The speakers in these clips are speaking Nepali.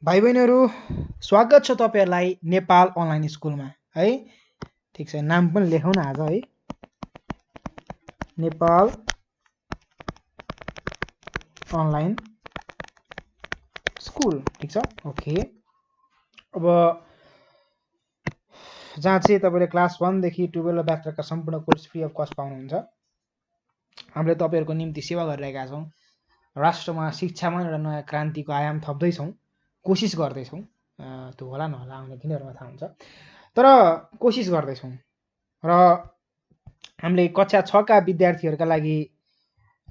भाइ बहिनीहरू स्वागत छ तपाईहरुलाई नेपाल अनलाइन स्कुलमा है। ठीक छ, नाम पनि लेखौँ न आज है, नेपाल अनलाइन स्कुल। ठीक छ, ओके। अब जहाँ चाहिँ तपाईले क्लास 1 देखि 12 व्याकरणका सम्पूर्ण कोर्स फ्री अफ कस्ट पाउनुहुन्छ। हामीले तपाईहरुको निम्ति सेवा गरिरहेका छौं। राष्ट्रमा शिक्षामा एउटा नयाँ क्रान्तिको आयाम थप्दै छौं, कोसिस गर्दै छौं। त्यो होला नहोला आउने दिनहरुमा थाहा हुन्छ, तर कोसिस गर्दै छौं। र हामीले कक्षा 6 का विद्यार्थीहरुका लागि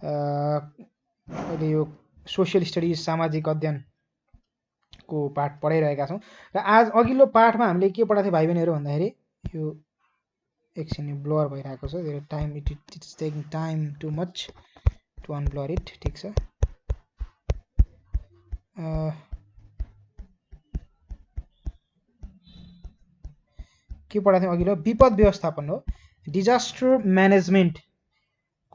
अहिले यो सोशल स्टडिज सामाजिक अध्ययन को पाठ पढाइरहेका छौं। र आज अघिल्लो पाठमा हामीले के पढाएको थियो भाइ बहिनीहरु भन्दाखेरि, यो एकछिन ब्लर भइरहेको छ, धेरै time it is taking time too much to unblur it. ठीक छ, के पढाएको थियौं अघिल्लो? विपद व्यवस्थापन हो, डिजास्टर म्यानेजमेन्ट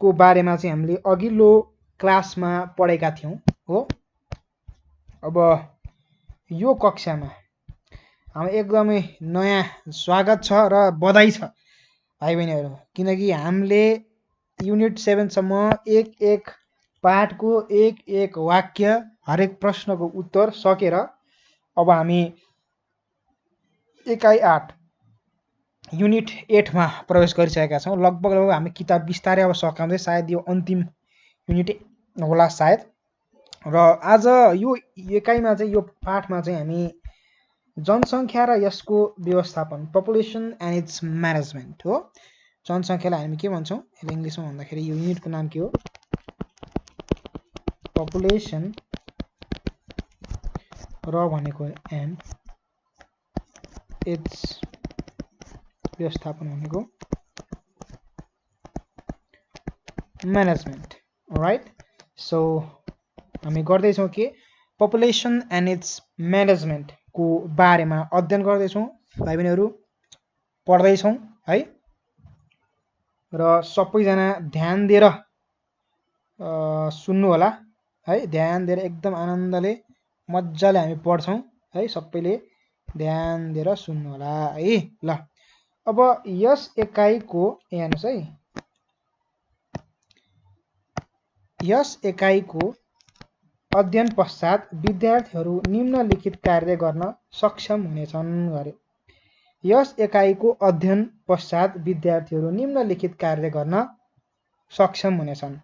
को बारेमा चाहिँ हामीले अघिल्लो क्लासमा पढेका थियौं हो। अब यो कक्षामा हाम्रो एकदमै नयाँ स्वागत छ र बधाई छ भाइ बहिनीहरु, किनकि हामीले युनिट 7 सम्म एक एक पाठको एक एक वाक्य हरेक प्रश्नको उत्तर सकेर अब हामी इकाइ 8 युनिट 8 मा प्रवेश गरिसकेका छौं। लगभग हामी किताब बिस्तारै अब सकाउँदै, सायद यो अन्तिम युनिट होला सायद। र आज यो एकाइमा चाहिँ यो पाठमा चाहिँ हामी जनसंख्या र यसको व्यवस्थापन, पपुलेसन एन्ड इट्स म्यानेजमेन्ट हो। जनसंख्यालाई हामी के भन्छौं यसले इंग्लिशमा भन्दाखेरि, यो युनिटको नाम के हो? पपुलेसन र भनेको एन्ड इट्स व्यवस्थापन भनेको म्यानेजमेन्ट, राइट। सो हामी गर्दै छौं के पपुलेसन एन्ड इट्स म्यानेजमेन्ट को बारेमा अध्ययन गर्दै छौं भाइ बहिनीहरु, पढ्दै छौं है। र सबैजना ध्यान दिएर सुन्नु होला है, ध्यान दिएर एकदम आनन्दले मज्जाले हामी पढ्छौं है। सबैले ध्यान दिएर सुन्नु होला है। ल अब यस एकाइको हेर्नुस् है, यस एकाइको अध्ययन पश्चात विद्यार्थीहरू निम्नलिखित कार्य गर्न सक्षम हुनेछन् गरे। यस एकाइको अध्ययन पश्चात विद्यार्थीहरू निम्नलिखित कार्य गर्न सक्षम हुनेछन्।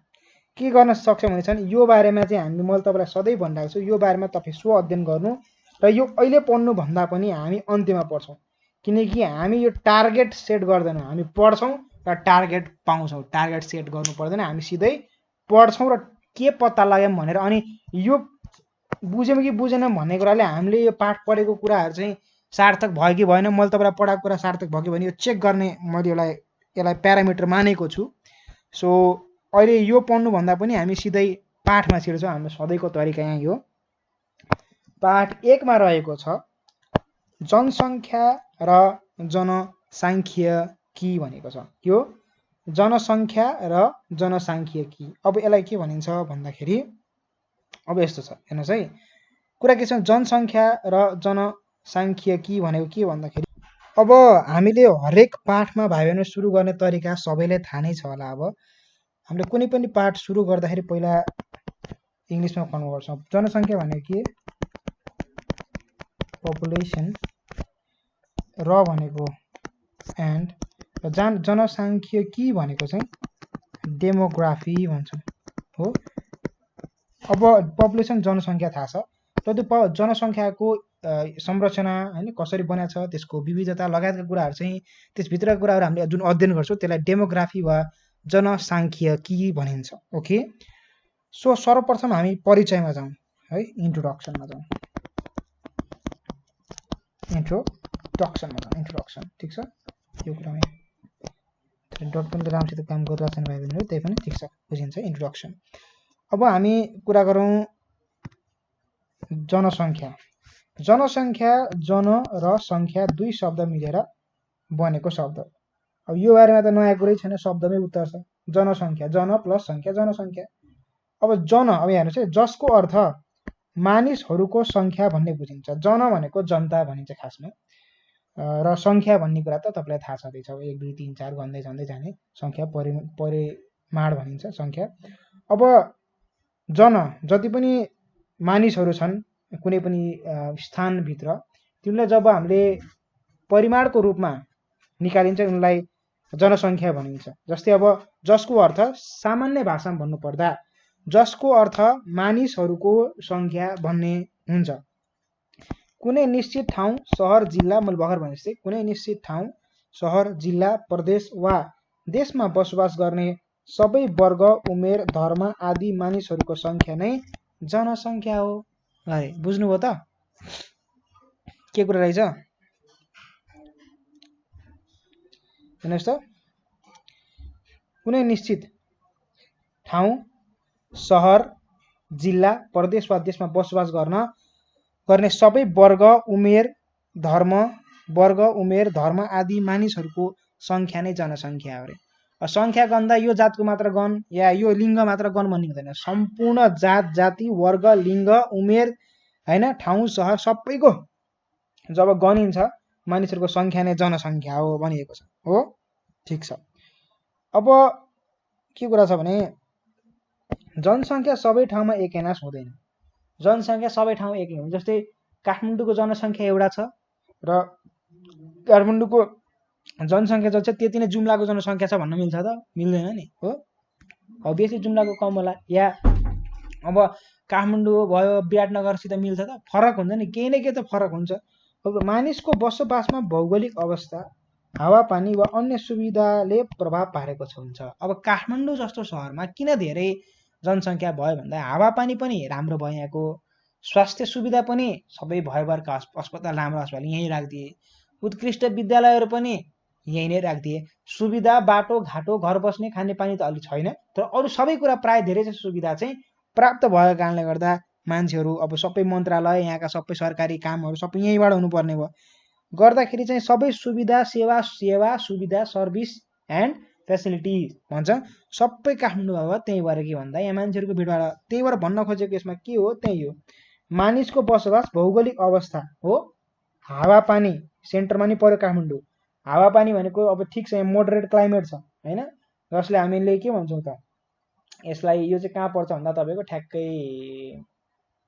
के गर्न सक्षम हुनेछन् यो बारेमा चाहिँ हामी, मैले तपाईलाई सधैं भनिरहेको छु, यो बारेमा तपाई स्व अध्ययन गर्नु र यो अहिले पढ्नु भन्दा पनि हामी अन्त्यमा पढ्छौं, किनकि हामी यो टार्गेट सेट गर्दैनौं। हामी पढ्छौं र टार्गेट पाउँछौं, टार्गेट सेट गर्नु पर्दैन। हामी सिधै पढ्छौं र के पत्ता लाग्यो भनेर, अनि यो बुझ्यौं कि बुझेन भन्ने कुराले हामीले यो पाठ पढेको कुराहरु चाहिँ सार्थक भयो कि भएन, मैले तपाईलाई पढाएको कुरा सार्थक भयो कि भएन यो चेक गर्ने मैले यसलाई प्यारामिटर मानेको छु। सो अहिले यो पढ्नु भन्दा पनि हामी सिधै पाठमा छिर्छौं। हाम्रो सधैँको तरिका यहाँ यो पाठ 1 मा रहेको छ जनसंख्या र जनसांख्यिकी भनेको छ। यो जनसंख्या र जनसांख्यिकी, अब यसलाई के भनिन्छ भन्दाखेरि अब यस्तो छ, हेर्नुस् है। कुरा के छ, जनसंख्या र जनसांख्यिकी भनेको के भन्दाखेरि, अब हामीले हरेक पाठमा भाइ बहिनी सुरु गर्ने तरिका सबैले थाहा नै छ होला। अब हामीले कुनै पनि पाठ सुरु गर्दाखेरि पहिला इंग्लिशमा पढ्नु पर्छ। जनसंख्या भनेको के, पपुलेसन, र भनेको एन्ड, जनसांख्यिकी भनेको चाहिँ डेमोग्राफी भन्छौं हो। अब पपुलेसन जनसंख्या थाहा छ, तर त्यो जनसंख्याको संरचना हैन कसरी बनेको छ, त्यसको विविधता लगायतका कुराहरु चाहिँ, त्यसभित्रका कुराहरु हामीले जुन अध्ययन गर्छौं त्यसलाई डेमोग्राफी वा जनसांख्यिकी भनिन्छ। ओके, सो सर्वप्रथम हामी परिचयमा जाउँ है, इन्ट्रोडक्सनमा जाउँ, इन्ट्रोडक्सन। ठीक छ, यो कुरामा डट पनि राम्रोसित काम गरिरहेको छैन भाइ बहिनीहरु, त्यही पनि ठीक छ, बुझिन्छ इन्ट्रोडक्सन। अब हामी कुरा गरौँ जनसंख्या। जनसंख्या जन र संख्या दुई शब्द मिलेर बनेको शब्द। अब यो बारेमा त नयाँ कुरै छैन, शब्दमै उत्तर छ। जनसंख्या, जन प्लस संख्या, जनसंख्या। अब जन, अब हेर्नुस् है, जसको अर्थ मानिसहरूको संख्या भन्ने बुझिन्छ। जन भनेको जनता भनिन्छ खासमा, र संख्या भन्ने कुरा त तपाईँलाई थाहा छँदैछ, 1 2 3 4 भन्दै जाने संख्या परिमाण भनिन्छ संख्या। अब जन जति पनि मानिसहरू छन् कुनै पनि स्थानभित्र, तिनलाई जब हामीले परिमाणको रूपमा निकालिन्छ उनलाई जनसङ्ख्या भनिन्छ। जस्तै अब जसको अर्थ सामान्य भाषामा भन्नुपर्दा जसको अर्थ मानिसहरूको संख्या भन्ने हुन्छ। कुनै निश्चित ठाउँ सहर जिल्ला, मैले भर्खर भने जस्तै कुनै निश्चित ठाउँ सहर जिल्ला प्रदेश वा देशमा बसोबास गर्ने सबै वर्ग उमेर धर्म आदि मानिसहरूको संख्या नै जनसङ्ख्या हो। अरे बुझ्नुभयो त के कुरा रहेछ? हेर्नुहोस् त, कुनै निश्चित ठाउँ सहर जिल्ला प्रदेश वा देशमा बसोबास गर्ने सबै वर्ग उमेर धर्म आदि मानिसहरूको संख्या नै जनसङ्ख्या हो। अरे संख्या गन्दा यो जातको मात्र गण या यो लिङ्ग मात्र गण भन्ने हुँदैन। सम्पूर्ण जात जाति वर्ग लिङ्ग उमेर हैन ठाउँ सहर सबैको जब गनिन्छ मानिसहरूको संख्या नै जनसङ्ख्या हो भनिएको छ। हो, ठिक छ। अब के कुरा छ भने जनसङ्ख्या सबै ठाउँमा एक एनास हुँदैन। जनसङ्ख्या सबै ठाउँ एक हुन्छ। जस्तै काठमाडौँको जनसङ्ख्या एउटा छ र काठमाडौँको जनसङ्ख्या जति छ त्यति नै जुम्लाको जनसङ्ख्या छ भन्न मिल्छ त? मिल्दैन नि। हो, अभियसली जुम्लाको कम होला। या अब काठमाडौँ भयो विराटनगरसित मिल्छ त? फरक हुन्छ नि, केही न केही त फरक हुन्छ। अब मानिसको बसोबासमा भौगोलिक अवस्था हावापानी वा अन्य सुविधाले प्रभाव पारेको हुन्छ। अब काठमाडौँ जस्तो सहरमा किन धेरै जनसङ्ख्या भयो भन्दा हावापानी पनि राम्रो भयो, यहाँको स्वास्थ्य सुविधा पनि सबै भयभरका अस्पताल राम्रो अस्पताल यहीँ राखिदिए, उत्कृष्ट विद्यालयहरू पनि यहीँ नै राखिदिए, सुविधा बाटो घाटो घर बस्ने खाने पानी त अलि छैन तर अरू सबै कुरा प्राय धेरै चाहिँ सुविधा चाहिँ प्राप्त भएको कारणले गर्दा मान्छेहरू अब सबै मन्त्रालय यहाँका सबै सरकारी कामहरू सबै यहीँबाट हुनुपर्ने भयो। गर्दाखेरि चाहिँ सबै सुविधा सेवा सुविधा सर्भिस एन्ड फेसिलिटिज भन्छ सबै काठमाडौँ भयो। त्यही भएर के भन्दा यहाँ मान्छेहरूको भिडभाड, त्यही भएर भन्न खोजेको यसमा के हो, त्यही हो मानिसको बसोबास भौगोलिक अवस्था हो। हावापानी सेन्टरमा नि पर्यो काठमाडौँ। हावापानी भनेको अब ठिक छ, यहाँ मोडरेट क्लाइमेट छ होइन, जसले हामीले के भन्छौँ त यसलाई, यो चाहिँ कहाँ पर्छ भन्दा तपाईँको ठ्याक्कै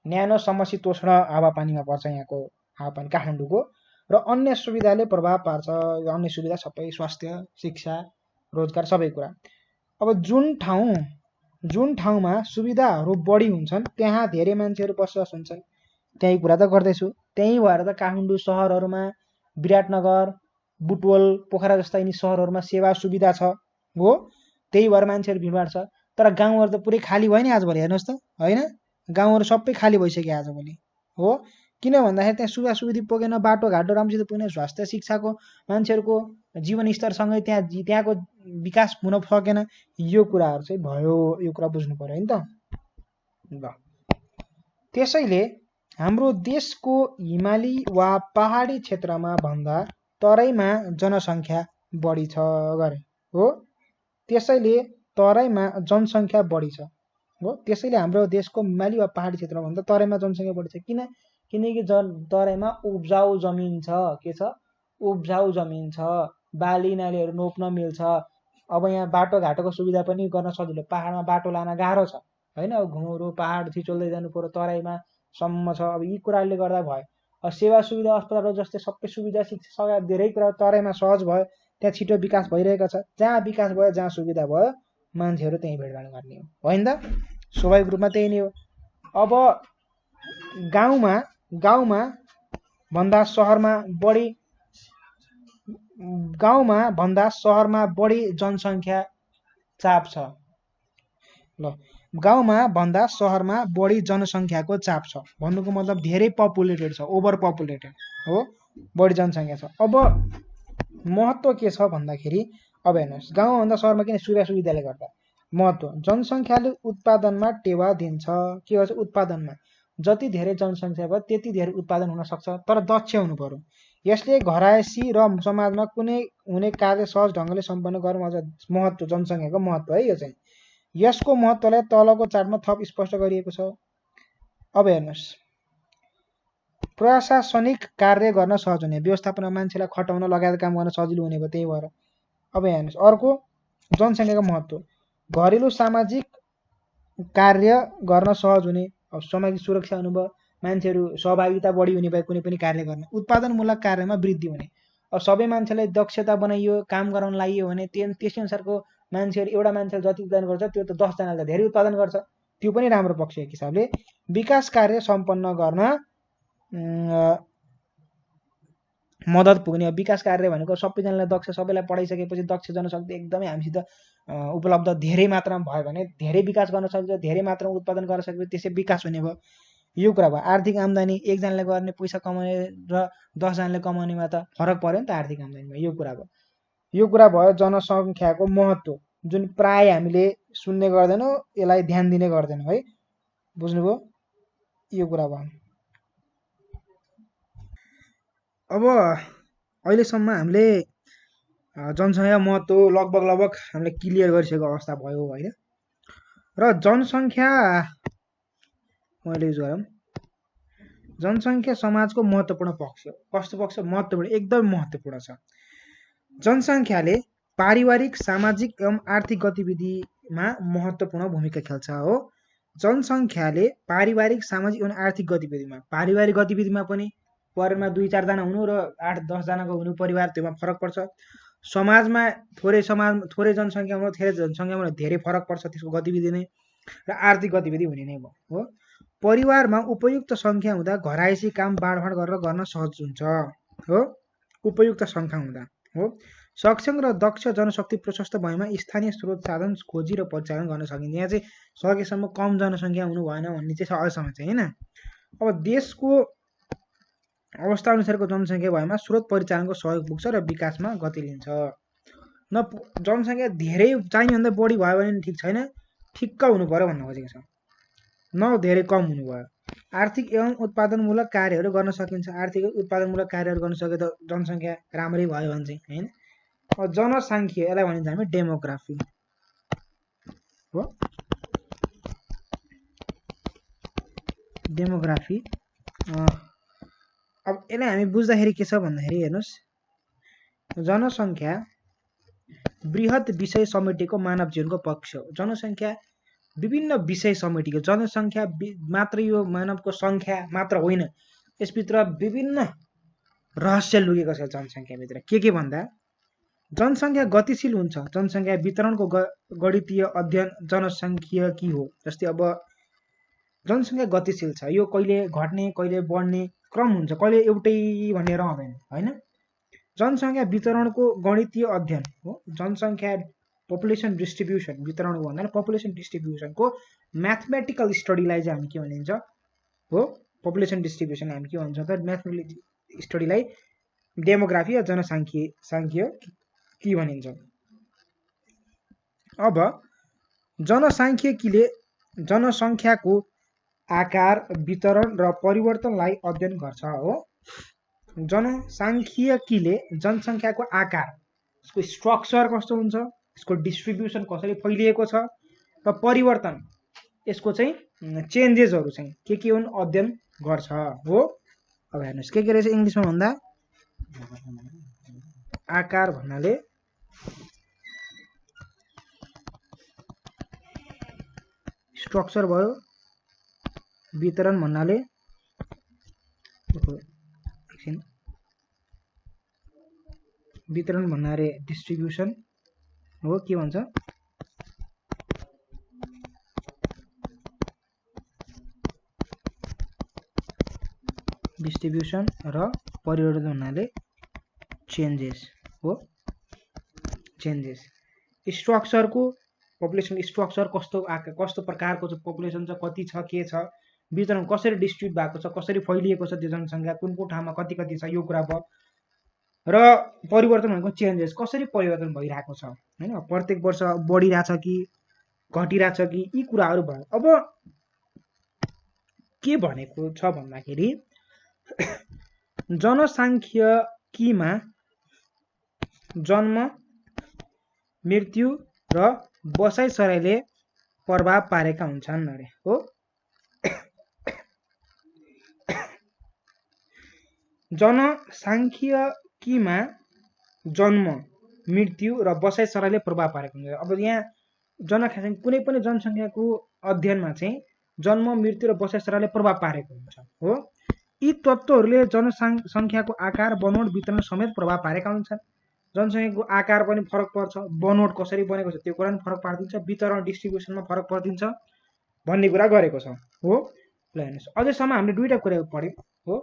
न्यानो समशीतोष्ण हावापानीमा पर्छ यहाँको हावापानी काठमाडौँको। र अन्य सुविधाले प्रभाव पार्छ, अन्य सुविधा सबै स्वास्थ्य शिक्षा रोजगार सबै कुरा। अब जुन ठाउँमा सुविधाहरू बढी हुन्छन् त्यहाँ धेरै मान्छेहरू बसोबास हुन्छन्, त्यही कुरा त गर्दैछु। त्यही भएर त काठमाडौँ सहरहरूमा विराटनगर बुटवल पोखरा जस्ता यिनी सहरहरूमा सेवा सुविधा छ। हो, त्यही भएर मान्छेहरू भिडभाड छ। तर गाउँहरू त पुरै खाली भयो नि आजभोलि, हेर्नुहोस् त होइन, गाउँहरू सबै खाली भइसक्यो आजभोलि। हो, किन भन्दाखेरि त्यहाँ सुविधा सुविधा पुगेन, बाटोघाटो राम्रोसित पुगेन, स्वास्थ्य शिक्षाको मान्छेहरूको जीवनस्तरसँगै त्यहाँको विकास हुन सकेन। यो कुराहरू चाहिँ भयो, यो कुरा बुझ्नु पर्यो होइन त। ल, त्यसैले हाम्रो देशको हिमाली वा पहाडी क्षेत्रमा भन्दा तराईमा जनसङ्ख्या बढी छ गरे। हो, त्यसैले तराईमा जनसङ्ख्या बढी छ। हो, त्यसैले हाम्रो देशको हिमाली वा पहाडी क्षेत्रमा भन्दा तराईमा जनसङ्ख्या बढी छ। किनकि तराईमा उब्जाउ जमिन छ। के छ? उब्जाउ जमिन छ, बाली नालीहरू रोप्न मिल्छ। अब यहाँ बाटोघाटोको सुविधा पनि गर्न सजिलो, पहाडमा बाटो लान गाह्रो छ होइन, अब घुमौरो पहाड छिचोल्दै जानु पर्यो, तराईमा सम्म छ। अब यी कुराले गर्दा भयो। अब सेवा सुविधा अस्पतालहरू जस्तै सबै सुविधा शिक्षा धेरै कुरा तराईमा सहज भयो, त्यहाँ छिटो विकास भइरहेको छ। जहाँ विकास भयो जहाँ सुविधा भयो मान्छेहरू त्यहीँ भेडभाड गर्ने हो होइन त? स्वाभाविक रूपमा त्यही नै हो। अब गाउँमा भन्दा सहरमा बढी जनसङ्ख्या चाप छ। ल, गाउँमा भन्दा सहरमा बढी जनसङ्ख्याको चाप छ भन्नुको मतलब धेरै पपुलेटेड छ, ओभर पपुलेटेड हो, बढी जनसङ्ख्या छ। अब महत्त्व के छ भन्दाखेरि अब हेर्नुहोस्, गाउँभन्दा सहरमा किन सुविधा सुविधाले गर्दा महत्त्व, जनसङ्ख्याले उत्पादनमा टेवा दिन्छ। के गर्छ? उत्पादनमा जति धेरै जनसङ्ख्या भयो त्यति धेरै उत्पादन हुन सक्छ, तर दक्ष हुनु पर्यो। यसले घरायसी र समाजमा कुनै हुने कार्य सहज ढङ्गले सम्पन्न गर्न महत्त्व, जनसङ्ख्याको महत्त्व है यो चाहिँ। यसको महत्त्वलाई तलको चार्टमा थप स्पष्ट गरिएको छ। अब हेर्नुहोस्, प्रशासनिक कार्य गर्न सहज हुने, व्यवस्थापनमा मान्छेलाई खटाउन लगायत काम गर्न सजिलो हुने भयो त्यही भएर। अब हेर्नुहोस् अर्को जनसङ्ख्याको महत्त्व, घरेलु सामाजिक कार्य गर्न सहज हुने, अब सामाजिक सुरक्षा हुनुभयो, मान्छेहरू सहभागिता बढी हुने भयो कुनै पनि कार्य गर्न, उत्पादनमूलक कार्यमा वृद्धि हुने, अब सबै मान्छेलाई दक्षता बनाइयो काम गराउन लागियो भने त्यसै अनुसारको मान्छेहरू, एउटा मान्छेले जति उत्पादन गर्छ त्यो त 10 जनाले धेरै उत्पादन गर्छ, त्यो पनि राम्रो पक्ष एक हिसाबले। विकास कार्य सम्पन्न गर्न मद्दत पुग्ने, विकास कार्य भनेको सबैजनालाई दक्ष, सबैलाई पढाइसकेपछि दक्ष जनशक्ति एकदमै हामीसित उपलब्ध धेरै मात्रामा भयो भने धेरै विकास गर्न सकिन्छ, धेरै मात्रामा उत्पादन गर्न सकेपछि त्यसै विकास हुने भयो, यो कुरा भयो। आर्थिक आम्दानी एकजनाले गर्ने पैसा कमाउने र 10 जनाले कमाउनेमा त फरक पर्यो नि त आर्थिक आम्दानीमा, यो कुरा भयो। यो कुरा भयो जनसङ्ख्याको महत्त्व, जुन प्राय हामीले सुन्ने गर्दैनौँ, यसलाई ध्यान दिने गर्दैनौँ है, बुझ्नुभयो, यो कुरा भयो। अब अहिलेसम्म हामीले जनसङ्ख्या महत्त्व लगभग हामीले क्लियर गरिसकेको अवस्था भयो होइन। र जनसङ्ख्या मैले युज गरौँ, जनसङ्ख्या समाजको महत्त्वपूर्ण पक्ष हो। कस्तो पक्ष? महत्त्वपूर्ण, एकदम महत्त्वपूर्ण छ। जनसङ्ख्याले पारिवारिक सामाजिक एवं आर्थिक गतिविधिमा महत्त्वपूर्ण भूमिका खेल्छ हो। जनसङ्ख्याले पारिवारिक सामाजिक एवं आर्थिक गतिविधिमा, पारिवारिक गतिविधिमा पनि परिवारमा 2-4 जना हुनु र 8-10 जनाको हुनु परिवार, त्योमा फरक पर्छ। समाजमा थोरै जनसङ्ख्या हुनु धेरै जनसङ्ख्या हुनु धेरै फरक पर्छ त्यसको गतिविधि नै, र आर्थिक गतिविधि हुने नै भयो हो। परिवारमा उपयुक्त सङ्ख्या हुँदा घरायसी काम बाँडफाँड गरेर गर्न सहज हुन्छ हो, उपयुक्त सङ्ख्या हुँदा हो। सक्षम र दक्ष जनशक्ति प्रशस्त भएमा स्थानीय स्रोत साधन खोजी र परिचालन गर्न सकिन्छ। यहाँ चाहिँ सकेसम्म कम जनसङ्ख्या हुनु भएन भन्ने चाहिँ छ अहिलेसम्म चाहिँ होइन। अब देशको अवस्था अनुसारको जनसङ्ख्या भएमा स्रोत परिचालनको सहयोग पुग्छ र विकासमा गति लिन्छ। न जनसङ्ख्या धेरै चाहिनेभन्दा बढी भयो भने ठिक छैन, ठिक्क हुनु पर्यो भन्न खोजेको छ, न धेरै कम हुनु भयो। आर्थिक एवं उत्पादनमूलक कार्यहरू गर्न सकिन्छ, आर्थिक उत्पादनमूलक कार्यहरू गर्न सके त जनसङ्ख्या राम्रै भयो भने चाहिँ होइन। अब जनसाङ्ख्य, यसलाई भनिन्छ हामी डेमोग्राफी हो, डेमोग्राफी। अब यसलाई हामी बुझ्दाखेरि के छ भन्दाखेरि हेर्नुहोस्, जनसङ्ख्या बृहत विषय समेटेको मानव जीवनको पक्ष हो। जनसङ्ख्या विभिन्न विषय समेटेको, जनसङ्ख्या मात्र यो मानवको सङ्ख्या मात्र होइन, यसभित्र विभिन्न रहस्य लुकेको छ जनसङ्ख्याभित्र। के भन्दा जनसङ्ख्या गतिशील हुन्छ, जनसङ्ख्या वितरणको गणितीय अध्ययन जनसङ्ख्यिकी हो। जस्तै अब जनसङ्ख्या गतिशील छ, यो कहिले घट्ने कहिले बढ्ने क्रम हुन्छ, कहिले एउटै भन्ने रहँदैन होइन। जनसङ्ख्या वितरणको गणितीय अध्ययन हो। जनसङ्ख्या पपुलेसन डिस्ट्रिब्युसन, वितरणको भन्दा पपुलेसन डिस्ट्रिब्युसनको म्याथमेटिकल स्टडीलाई चाहिँ हामी के भनिन्छ हो, पपुलेसन डिस्ट्रिब्युसन हामी के भन्छौँ त म्याथमेटिकल स्टडीलाई डेमोग्राफी या जनसाङ्ख्यिकी भनिन्छ। अब जनसाङ्ख्यिकीले जनसङ्ख्याको आकार, वितरण र परिवर्तनलाई अध्ययन गर्छ हो। जनसाङ्ख्यिकीले जनसङ्ख्याको आकार, यसको स्ट्रक्चर कस्तो हुन्छ, यसको डिस्ट्रिब्युसन कसरी फैलिएको छ र परिवर्तन, यसको चाहिँ चेन्जेसहरू चाहिँ के हुन् अध्ययन गर्छ हो। अब हेर्नुहोस् के रहेछ इङ्ग्लिसमा भन्दा, आकार भन्नाले स्ट्रक्चर भयो, वितरण भन्नाले वितरण भन्नाले डिस्ट्रिब्युसन हो, के भन्छ डिस्ट्रिब्युसन, र परिवर्तन भन्नाले चेन्जेस हो, चेन्जेस। स्ट्रक्चरको पपुलेसन स्ट्रक्चर कस्तो प्रकारको छ, पपुलेसन छ कति छ, के छ, वितरण कसरी डिस्ट्रिब्युट भएको छ, कसरी फैलिएको छ त्यो जनसङ्ख्या, कुन ठाउँमा कति छ, यो कुरा भयो। र परिवर्तन भनेको चेन्जेस, कसरी परिवर्तन भइरहेको छ होइन, प्रत्येक वर्ष बढिरहेछ कि घटिरहेछ कि, यी कुराहरू भयो। अब के भनेको छ भन्दाखेरि जनसाङ्ख्यिकीमा जन्म, मृत्यु र बसाइसराईले प्रभाव पारेका हुन्छन् अरे हो। जनसाङ्ख्यिकीमा जन्म मृत्यु र बसाइसराईले प्रभाव पारेको हुन्छ। अब यहाँ कुनै पनि जनसङ्ख्याको अध्ययनमा चाहिँ जन्म मृत्यु र बसाइसराईले प्रभाव पारेको हुन्छ हो। यी तत्त्वहरूले जनसङ्ख्याको आकार बनोट वितरण समेत प्रभाव पारेका हुन्छन्। जनसङ्ख्याको आकार पनि फरक पर्छ, बनोट कसरी बनेको छ त्यो कुरा पनि फरक पारिदिन्छ, वितरण डिस्ट्रिब्युसनमा फरक परिदिन्छ भन्ने कुरा गरेको छ हो। ल हेर्नुहोस्, अझैसम्म हामीले दुईवटा कुरा पढ्यौँ हो।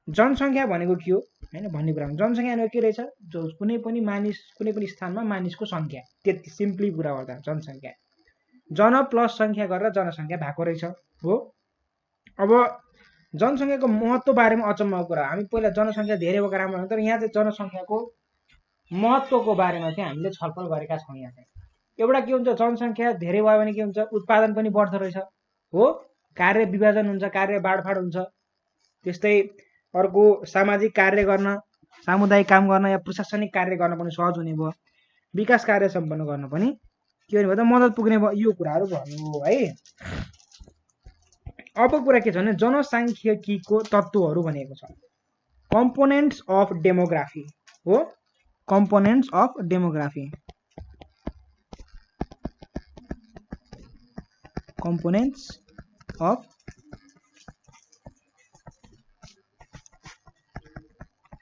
जनसङ्ख्या भनेको के हो होइन भन्ने कुरा, जनसङ्ख्या भनेको के रहेछ, जो कुनै पनि स्थानमा मानिसको सङ्ख्या, त्यति सिम्पली कुरा गर्दा जनसङ्ख्या। जन प्लस सङ्ख्या गरेर जनसङ्ख्या भएको रहेछ हो। अब जनसङ्ख्याको महत्त्व बारेमा अचम्मको कुरा, हामी पहिला जनसङ्ख्या धेरै भएको राम्रो हुन्छ, तर यहाँ चाहिँ जनसङ्ख्याको महत्त्वको बारेमा चाहिँ हामीले छलफल गरेका छौँ। यहाँ चाहिँ एउटा के हुन्छ, जनसङ्ख्या धेरै भयो भने के हुन्छ, उत्पादन पनि बढ्दो रहेछ हो, कार्य विभाजन हुन्छ, कार्य बाँडफाँड हुन्छ, त्यस्तै अर्को सामाजिक कार्य गर्न, सामुदायिक काम गर्न या प्रशासनिक कार्य गर्न पनि सहज हुने भयो, विकास कार्य सम्पन्न गर्न पनि के हुने भयो त मद्दत पुग्ने भयो। यो कुराहरू भयो है। अब कुरा के छ भने जनसाङ्ख्यिकीको तत्त्वहरू भनेको छ कम्पोनेन्ट्स अफ डेमोग्राफी हो। Components of demography, components of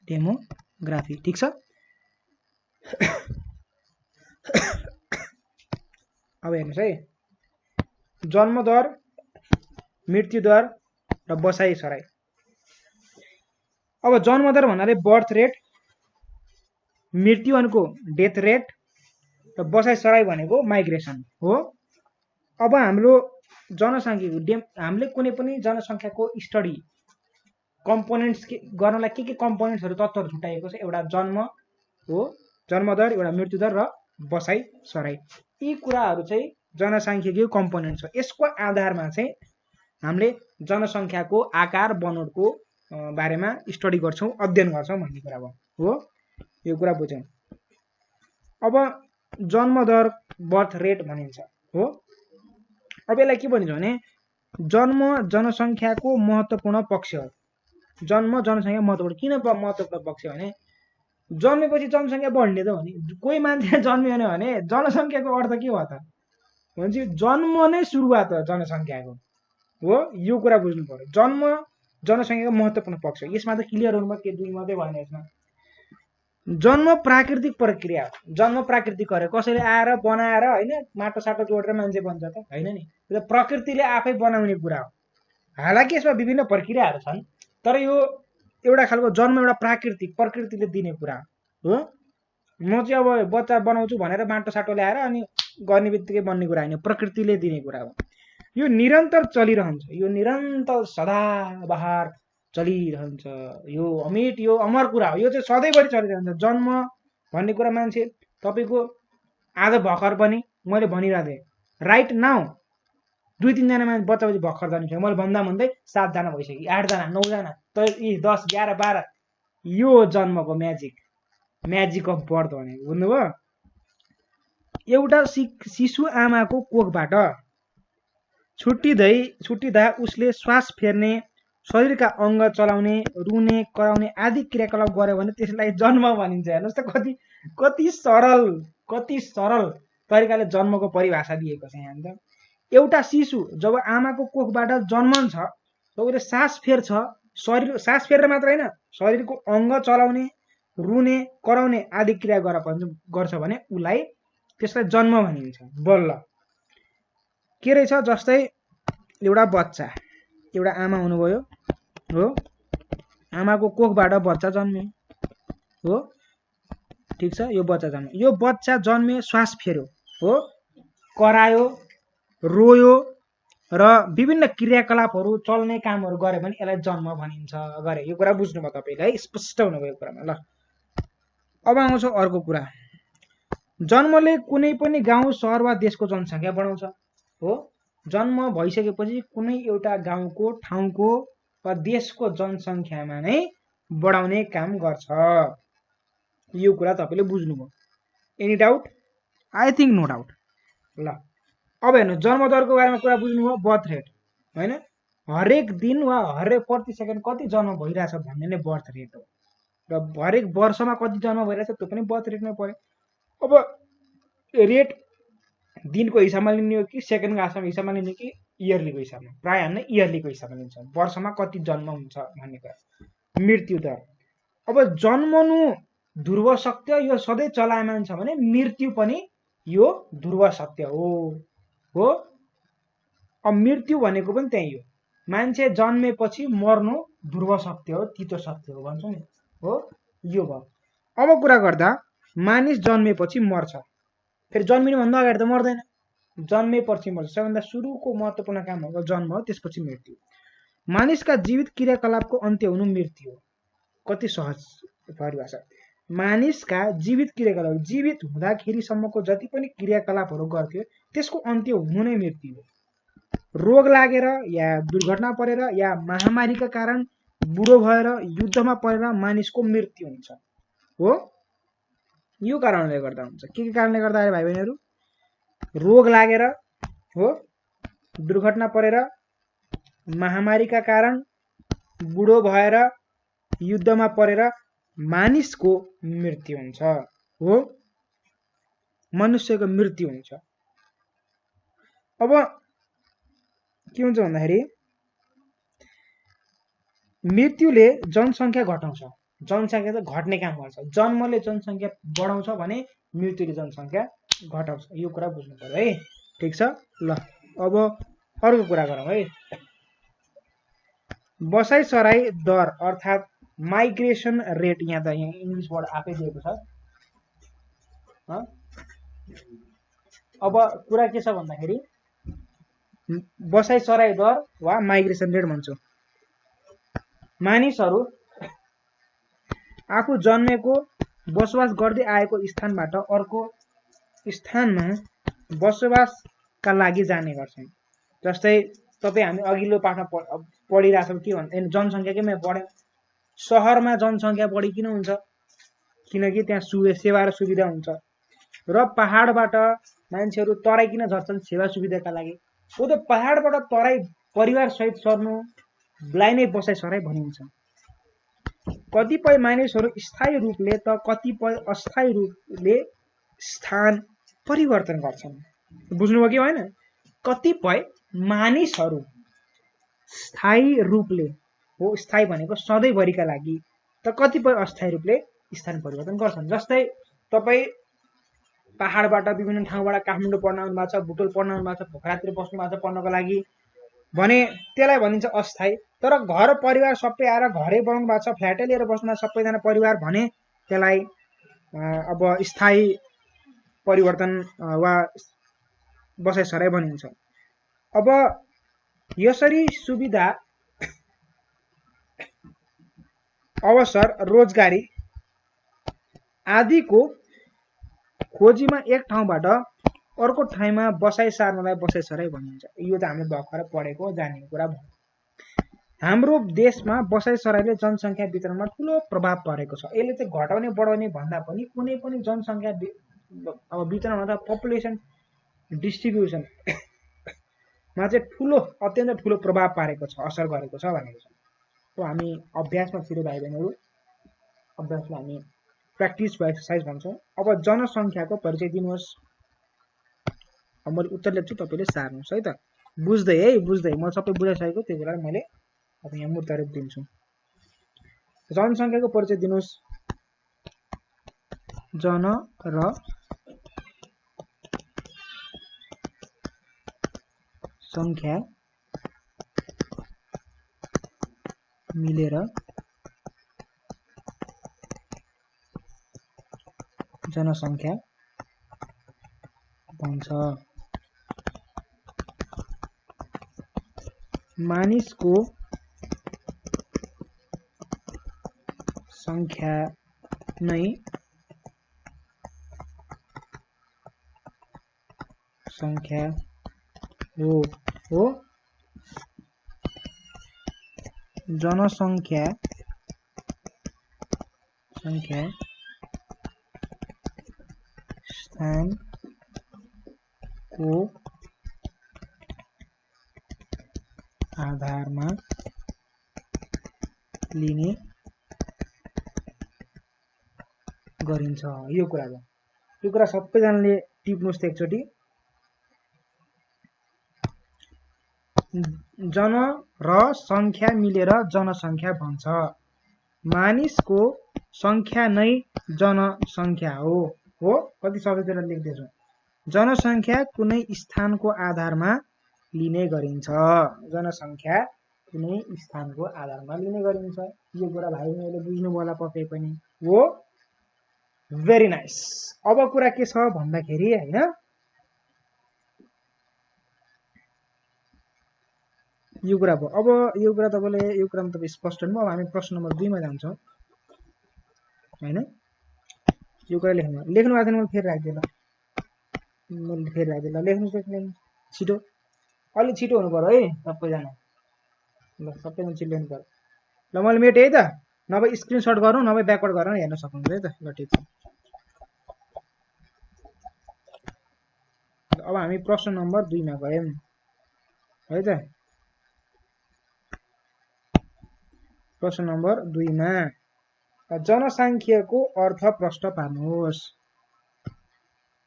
demography, ठीक छ। अब हेर्नुहोस् है, जन्मदर, मृत्युदर र बसाइसराई। अब जन्मदर भन्नाले बर्थ रेट, मृत्यु भनेको डेथ रेट र बसाइसराई भनेको माइग्रेसन हो। अब हाम्रो जनसङ्ख्याको हामीले कुनै पनि जनसङ्ख्याको स्टडी कम्पोनेन्ट्स गर्नलाई के कम्पोनेन्ट्सहरू तत्त्वहरू छुट्याइएको छ, एउटा जन्म हो, जन्मदर, एउटा मृत्युदर र बसाइसराई। यी कुराहरू चाहिँ जनसाङ्ख्यिकीय कम्पोनेन्ट छ। यसको आधारमा चाहिँ हामीले जनसङ्ख्याको आकार बनोटको बारेमा स्टडी गर्छौँ, अध्ययन गर्छौँ भन्ने कुरा भयो हो। यो कुरा बुझ्यौँ। अब जन्मदर, बर्थ रेट भनिन्छ हो। अब यसलाई के भनिन्छ भने जन्म जनसङ्ख्याको महत्त्वपूर्ण पक्ष हो। जन्म जनसङ्ख्या महत्त्वपूर्ण, किन महत्त्वपूर्ण पक्ष भने जन्मेपछि जनसङ्ख्या बढ्ने त हो नि। कोही मान्छे जन्मिएन भने जनसङ्ख्याको अर्थ के हो त भनेपछि जन्म नै सुरुवात हो जनसङ्ख्याको हो। यो कुरा बुझ्नु पर्यो। जन्म जनसङ्ख्याको महत्त्वपूर्ण पक्ष, यसमा त क्लियर हुनुमा के दुई मात्रै भएन यसमा। जन्म प्राकृतिक प्रक्रिया हो। जन्म प्राकृतिक हो, कसैले आएर बनाएर होइन, माटो साटो जोडेर मान्छे बन्छ त होइन नि, यो प्रकृतिले आफै बनाउने कुरा हो। हालाकि यसमा विभिन्न प्रक्रियाहरू छन्, तर यो एउटा खालको जन्म एउटा प्रकृतिले दिने कुरा हो। म चाहिँ अब बच्चा बनाउँछु भनेर माटो साटो ल्याएर अनि गर्ने बित्तिकै बन्ने कुरा होइन, प्रकृतिले दिने कुरा हो। यो निरन्तर चलिरहन्छ, यो निरन्तर सदाबहार चलिरहन्छ, यो अमिट, यो अमर कुरा हो। यो चाहिँ सधैँभरि चलिरहन्छ। जन्म भन्ने कुरा मान्छे तपाईँको आज भर्खर पनि मैले भनिरहेको थिएँ, राइट नाउ 2-3 जना मान्छे बच्चापछि भर्खर जान्छ, मैले भन्दै 7 जना भइसक्यो, 8 जना 9 जना, त 10 11 12। यो जन्मको म्याजिक अफ बर्थ भनेको बुझ्नुभयो। एउटा शिशु आमाको कोखबाट छुट्टिँदा उसले श्वास फेर्ने, शरीरका अङ्ग चलाउने, रुने, कराउने आदि क्रियाकलाप गर्यो भने त्यसलाई जन्म भनिन्छ। हेर्नुहोस् त कति सरल तरिकाले जन्मको परिभाषा दिएको छ यहाँ त। एउटा शिशु जब आमाको कोखबाट जन्मन्छ तब उसले सास फेर्छ, सास फेरेर मात्र होइन, शरीरको अङ्ग चलाउने, रुने, कराउने आदि क्रिया गर्छ भने उसलाई त्यसलाई जन्म भनिन्छ। बल्ल के रहेछ, जस्तै एउटा बच्चा, एउटा आमा हुनुभयो हो, आमाको कोखबाट बच्चा जन्म्यो हो, ठिक छ। यो बच्चा जन्म्यो, यो बच्चा जन्म्यो, श्वास फेर्यो हो, करायो, रोयो र विभिन्न क्रियाकलापहरू, चल्ने कामहरू गर्यो भने यसलाई जन्म भनिन्छ गरे। यो कुरा बुझ्नुभयो तपाईँले है, स्पष्ट हुनुभयो कुरामा। ल अब आउँछ अर्को कुरा, जन्मले कुनै पनि गाउँ, सहर वा देशको जनसङ्ख्या बढाउँछ हो। जन्म भइसकेपछि कुनै एउटा गाउँको, ठाउँको वा देशको जनसङ्ख्यामा नै बढाउने काम गर्छ। यो कुरा तपाईँले बुझ्नुभयो। Any doubt? I think no doubt. ल अब हेर्नु, जन्मदरको बारेमा कुरा बुझ्नुभयो, बर्थ रेट होइन, हरेक दिन वा हरेक प्रति सेकेन्ड कति जन्म भइरहेछ भन्ने नै बर्थ रेट हो र हरेक वर्षमा कति जन्म भइरहेछ त्यो पनि बर्थ रेटमै पर्यो। अब रेट दिनको हिसाबमा लिने हो कि सेकेन्डको हिसाबमा लिने कि इयरलीको हिसाबमा? प्रायः हामीले इयरलीको हिसाबमा लिन्छौँ, वर्षमा कति जन्म हुन्छ भन्ने कुरा। मृत्यु दर, अब जन्मनु ध्रुव सत्य यो सधैँ चलायमान छ भने मृत्यु पनि यो ध्रुव सत्य हो। अब मृत्यु भनेको पनि त्यही हो, मान्छे जन्मेपछि मर्नु ध्रुव सत्य हो, तितो सत्य हो भन्छौँ नि, हो यो भयो। अब कुरा गर्दा मानिस जन्मेपछि मर्छ, फेरि जन्मिनुभन्दा अगाडि त मर्दैन, जन्मेपछि मर्छ। सबैभन्दा सुरुको महत्त्वपूर्ण काम हो जन्म हो, त्यसपछि मृत्यु। मानिसका जीवित क्रियाकलापको अन्त्य हुनु मृत्यु हो। कति सहज परिभाषा। मानिसका जीवित क्रियाकलाप, जीवित हुँदाखेरिसम्मको जति पनि क्रियाकलापहरू गर्थ्यो त्यसको अन्त्य हुनु नै मृत्यु हो। रोग लागेर या दुर्घटना परेर या महामारीका कारण बुढो भएर युद्धमा परेर मानिसको मृत्यु हुन्छ, हो यो कारणले गर्दा हुन्छ। के कारणले गर्दा भाइ बहिनीहरू? रोग लागेर हो, दुर्घटना परेर, महामारीका कारण बुढो भएर युद्धमा परेर मानिसको मृत्यु हुन्छ, हो मनुष्यको मृत्यु हुन्छ। अब के हुन्छ भन्दाखेरि मृत्युले जनसङ्ख्या घटाउँछ, जनसङ्ख्या त घट्ने काम गर्छ। जन्मले जनसङ्ख्या बढाउँछ भने मृत्युले जनसङ्ख्या घटाउँछ, यो कुरा बुझ्नु पर्यो है। ठिक छ ल। अब अर्को कुरा गरौँ है। बसाइ सराई दर अर्थात् माइग्रेसन रेट, यहाँ त यहाँ इङ्ग्लिसबाट आफै दिएको छ। अब कुरा के छ भन्दाखेरि बसाइ सराई दर वा माइग्रेसन रेट भन्छौँ। मानिसहरू आफू जन्मेको बसोबास गर्दै आएको स्थानबाट अर्को स्थानमा बसोबासका लागि जाने गर्छन्। जस्तै तपाईँ हामी अघिल्लो पाठमा पढिरहेछौँ के भन्छ, जनसङ्ख्याकै बढ्यो। सहरमा जनसङ्ख्या बढी किन हुन्छ? किनकि त्यहाँ सेवा र सुविधा हुन्छ। र पहाडबाट मान्छेहरू तराई किन झर्छन्? सेवा सुविधाका लागि। हो त पहाडबाट तराई परिवार सहित सर्नुलाई नै बसाइ सराई भनिन्छ। कतिपय मानिसहरू स्थायी रूपले त कतिपय अस्थायी रूपले स्थान परिवर्तन गर्छन्। बुझ्नुभयो कि होइन? कतिपय मानिसहरू स्थायी रूपले हो, स्थायी भनेको सधैँभरिका लागि, त कतिपय अस्थायी रूपले स्थान परिवर्तन गर्छन्। जस्तै तपाईँ पहाडबाट विभिन्न ठाउँबाट काठमाडौँ पढ्न आउनु भएको छ, बुटोल पढ्न आउनु भएको छ, पोखरातिर बस्नु भएको छ पढ्नको लागि भने त्यसलाई भनिन्छ अस्थायी। तर घर परिवार सबै आएर घरै बनाउनु भएको छ, फ्ल्याटै लिएर बस्नु भएको छ सबैजना परिवार भने त्यसलाई अब स्थायी परिवर्तन वा बसाइ सराई भनिन्छ। अब यसरी सुविधा, अवसर, रोजगारी आदिको खोजीमा एक ठाउँबाट अर्को ठाउँमा बसाइ सार्नलाई बसाइ सराई भनिन्छ। यो त हामीले भर्खर पढेको जानेको कुरा भयो। हाम्रो देशमा बसाइ सराईले जनसङ्ख्या वितरणमा ठुलो प्रभाव परेको छ। यसले चाहिँ घटाउने बढाउने भन्दा पनि कुनै पनि जनसङ्ख्या अब वितरण अथवा पपुलेसन डिस्ट्रिब्युसनमा चाहिँ अत्यन्त ठुलो प्रभाव पारेको छ, असर गरेको छ भनेको छ। तो हामी अभ्यासमा छिरे भाइ बहिनीहरू, अभ्यासलाई हामी प्र्याक्टिस वा एक्सर्साइज भन्छौँ। अब जनसङ्ख्याको परिचय दिनुहोस्। अब मैले उत्तर लेख्छु, तपाईँले सार्नुहोस् है त। बुझ्दै है, बुझ्दै। म सबै बुझाइसकेको, त्यही भएर मैले अब यहाँ मूर्त रूप दिन्छु। जनसङ्ख्याको परिचय दिनुहोस्। जन र सङ्ख्या मिलेर जनसङ्ख्या भन्छ। मानिसको सङ्ख्या नै सङ्ख्या हो। जनसङ्ख्या स्थानको आधारमा लिने गरिन्छ। यो कुरा हो। यो कुरा सबैजनाले टिप्नुस् त एकचोटि। जन र संख्या मिलेर जनसंख्या बन्छ। मानिसको संख्या नै जनसंख्या हो। कति सबैजना लेख्दैछु। जनसंख्या कुनै स्थानको आधारमा लिने गरिन्छ। जनसंख्या कुनै स्थानको आधारमा लिने गरिन्छ। यो कुरा भाइ बहिनीले बुझ्नुभयो होला पक्कै पनि हो। Very nice. अब कुरा के छ भन्दाखेरि हैन, यो कुरा भयो। अब यो कुरा तपाईले यो कुरामा तपाई स्पष्ट हुनुभयो। अब हामी प्रश्न नम्बर 2 मा जान्छौं हैन। यो कुरा लेख्नु भएको छैन। म फेरि राख्दिए ल। मैले फेरि राख्दिए ल। लेख्नु छिटो। अलि छिटो हुनु पर्यो है सबैजना। ल सबैजना छिटो लेख्नु पर्यो। ल मैले मेटे है त। नभए स्क्रिनशट गरौँ, नभए ब्याकवर्ड गरेर हेर्न सक्नुहुन्छ है त। ल ठीक छ। अब हामी प्रश्न नम्बर 2 मा गयौं है त। प्रश्न नम्बर 2 मा जनसंख्याको अर्थ प्रश्न पार्नुहोस्।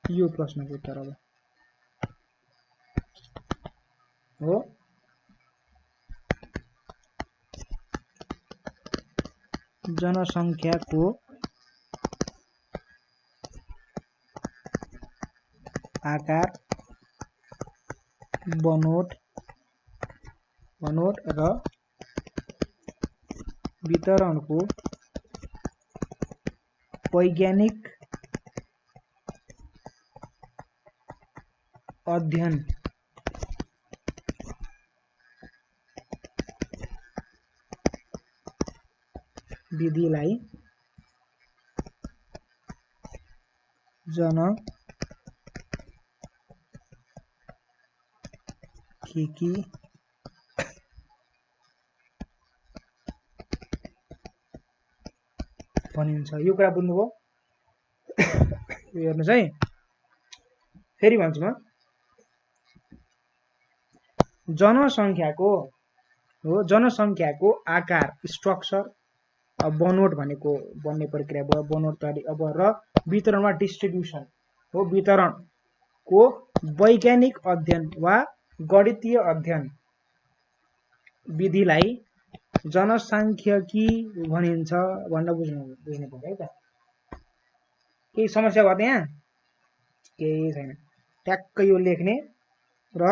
यो प्रश्नको उत्तर हो। जनसंख्याको आकार, बनोट र वितरणको वैज्ञानिक अध्ययन विधिलाई जनसांख्यिकी भनिन्छ। यो कुरा बुझ्नुभयो। हेर्नुस् है, फेरि भन्छु म। जनसंख्याको आकार, स्ट्रक्चर, बनोट भनेको बन्ने प्रक्रिया भयो। बनोट तयारी अब र वितरण वा डिस्ट्रिब्युसन हो। वितरणको वैज्ञानिक अध्ययन वा गणितीय अध्ययन विधिलाई जनसांख्यिकी भनिन्छ भनेर बुझ्नु पर्यो है त। केही समस्या भयो त्यहाँ? केही छैन। ट्याक्क यो लेख्ने र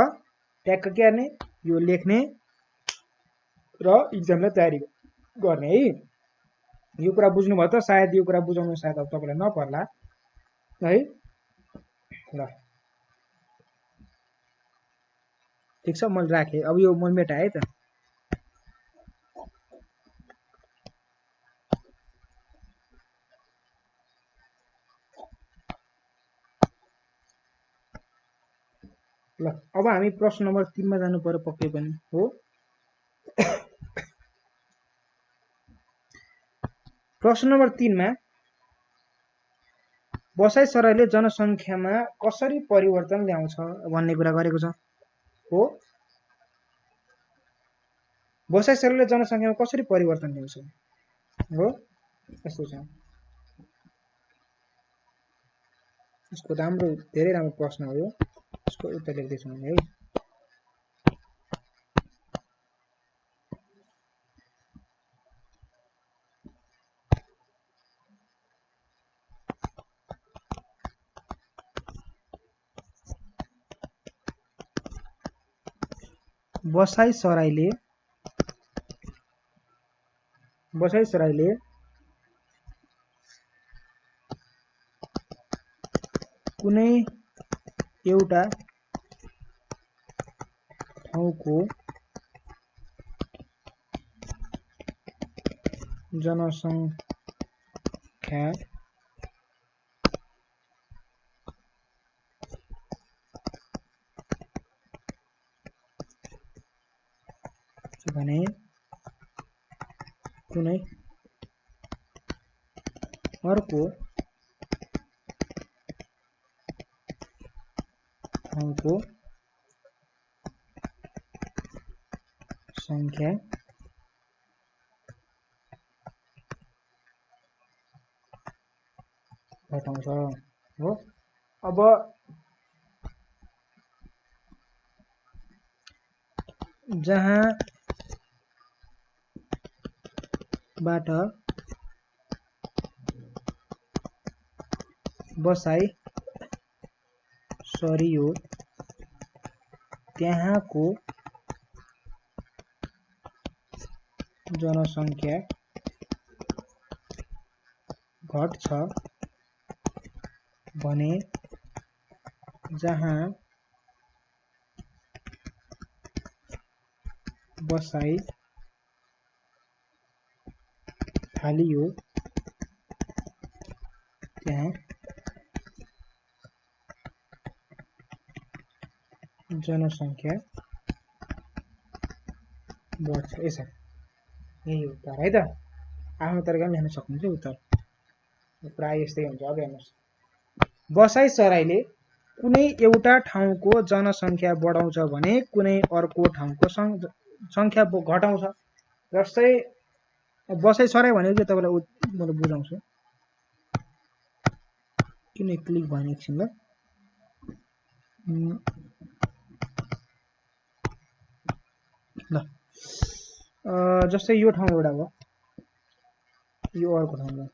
ट्याक्क के गर्ने, यो लेख्ने र इक्जामलाई तयारी गर्ने है। यो कुरा बुझ्नुभयो त। सायद यो कुरा बुझाउनु सायद अब तपाईलाई नपर्ला है। ल ठीक छ, मैले राखेँ। अब यो मैले मेटाएँ है त। ल अब हामी प्रश्न नम्बर 3 मा जानु पर्यो पक्कै पनि हो। प्रश्न नम्बर 3 मा बसाइसराईले जनसंख्यामा कसरी परिवर्तन ल्याउँछ भन्ने कुरा गरेको छ हो। बसाइसराईले जनसंख्यामा कसरी परिवर्तन ल्याउँछ हो। यस्तो छ। यसको धेरै राम्रो प्रश्न हो यो। यसको उत्तर लेख्दैछु मैले है। बसाइसराईले कुनै एउटा ठाउँको जनसंख्या भने कुनै अर्को ठाउँको संख्या घटाउँछ हो। अब जहाँबाट बसाइ सरियो त्यहाँको जनसङ्ख्या घट्छ भने जहाँ बसाइ थालियो त्यहाँ जनसङ्ख्या बढ्छ। यसो यही उत्तर है त। आफ्नो तरिकाले लेख्न सक्नुहुन्छ उत्तर प्राय यस्तै हुन्छ। अब हेर्नुहोस्, बसाइ सराईले कुनै एउटा ठाउँको जनसङ्ख्या बढाउँछ भने कुनै अर्को ठाउँको सङ्ख्या घटाउँछ। जस्तै बसाइ सराई भनेको के तपाईँलाई मैले बुझाउँछु। किन क्लिक भएन एकछिन ल। जस्तै यो ठाउँ एउटा भयो, यो अर्को ठाउँ भयो।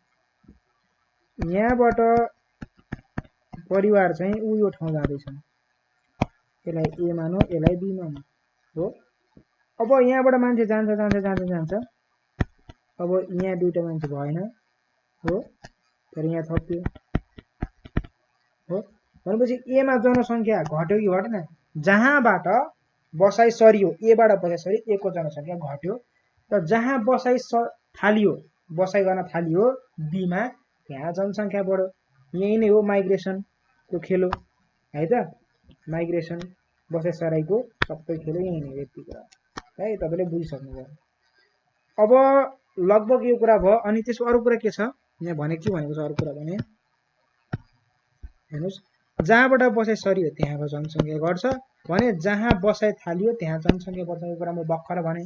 यहाँबाट परिवार चाहिँ यो ठाउँ जाँदैछ, यसलाई ए मानौ, यसलाई बी मानौ हो। अब यहाँबाट मान्छे जान्छ जान्छ जान्छ जान्छ, अब यहाँ दुईटा मान्छे भएन हो, तर यहाँ थप्यो हो। भनेपछि एमा जनसङ्ख्या घट्यो कि घटेन? जहाँबाट बसाइ सरियो, एबाट बसाइ सरियो, एको जनसङ्ख्या घट्यो। र जहाँ बसाइ थालियो, बसाइ गर्न थालियो बीमा, त्यहाँ जनसङ्ख्या बढ्यो। यही नै हो माइग्रेसनको खेल हो है त। माइग्रेसन बसाइ सराईको सबै खेल यही नै हो। यति कुरा है, तपाईँले बुझिसक्नुभयो। अब लगभग यो कुरा भयो। अनि त्यसको अरू कुरा के छ यहाँ भने, के भनेको छ अरू कुरा भने, हेर्नुहोस्, जहाँबाट बसाइ सरियो त्यहाँको जनसङ्ख्या घट्छ भने जहाँ बसाइ थालियो त्यहाँ जनसङ्ख्या बढ्छ। यो कुरा म भर्खर भने,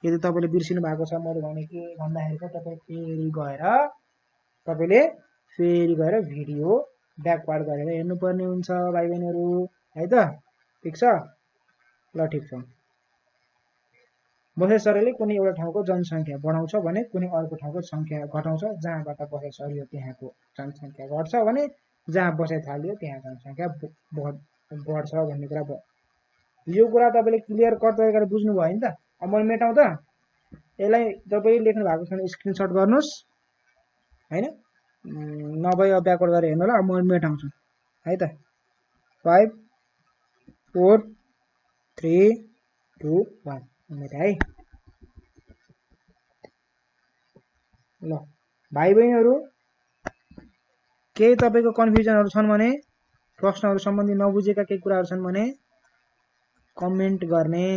यदि तपाईँले बिर्सिनु भएको छ मैले भने के भन्दाखेरि चाहिँ तपाईँले फेरि गएर भिडियो ब्याकवार्ड गरेर हेर्नुपर्ने हुन्छ भाइ बहिनीहरू है त। ठिक छ ल, ठिक छ। बसाइ सराईले कुनै एउटा ठाउँको जनसङ्ख्या बढाउँछ भने कुनै अर्को ठाउँको सङ्ख्या घटाउँछ। जहाँबाट बसाइ सरियो त्यहाँको जनसङ्ख्या घट्छ भने जहाँ बसाइ थालियो त्यहाँ जनसङ्ख्या बढ्छ भन्ने कुरा भयो। यो कुरा तपाईँले क्लियर कट तरिकाले बुझ्नुभयो नि त। अब मैले मेटाउँ त, यसलाई तपाईँ लेख्नु भएको छ भने स्क्रिनसट गर्नुहोस् होइन, नभए ब्याकवर्ड गरेर हेर्नु होला। अब मैले मेटाउँछु है त। 5 4 3 2 1 मेटाएँ ल। भाइ बहिनीहरू केही तपाईँको कन्फ्युजनहरू छन् भने, प्रश्नहरू सम्बन्धी नबुझेका केही कुराहरू छन् भने कमेन्ट गर्ने।